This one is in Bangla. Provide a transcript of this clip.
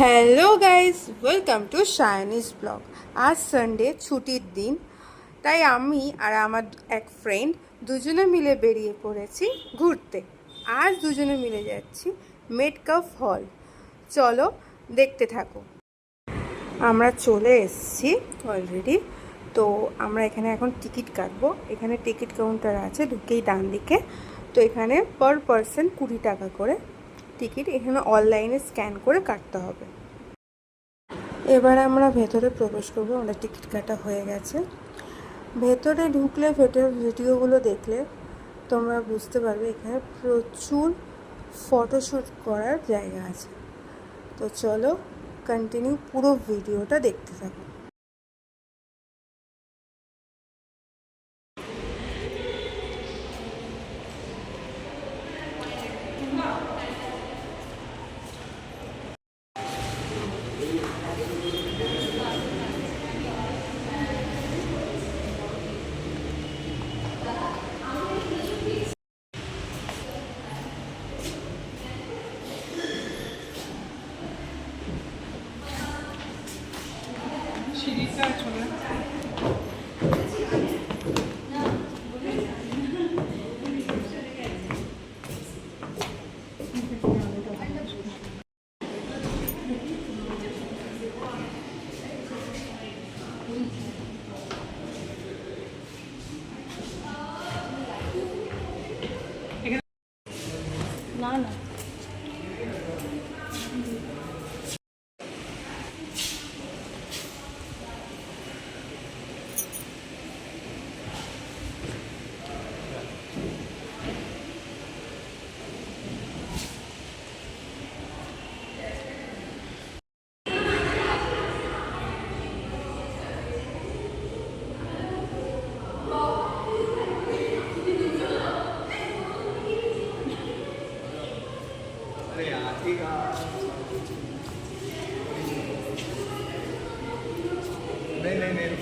হ্যালো গাইস, ওয়েলকাম টু শাইনিজ ব্লগ। আজ সানডে, ছুটির দিন, তাই আমি আর আমার এক ফ্রেন্ড দুজনে মিলে বেরিয়ে পড়েছি ঘুরতে। আজ দুজনে মিলে যাচ্ছি মেটকাফ হল। চলো দেখতে থাকো। আমরা চলে এসেছি অলরেডি। তো আমরা এখানে এখন টিকিট কাটবো। এখানে টিকিট কাউন্টার আছে, ঢুকেই ডান দিকে। তো এখানে পার পারসন 20 টাকা করে টিকিট। এখানে অনলাইনে স্ক্যান করে কাটতে হবে। এবার আমরা ভেতরে প্রবেশ করবো। আমাদের টিকিট কাটা হয়ে গেছে। ভেতরে ঢুকলে ভিডিওগুলো দেখলে তোমরা বুঝতে পারবে এখানে প্রচুর ফটোশ্যুট করার জায়গা আছে। তো চলো কন্টিনিউ পুরো ভিডিওটা দেখতে থাকো। না না नहीं नहीं नहीं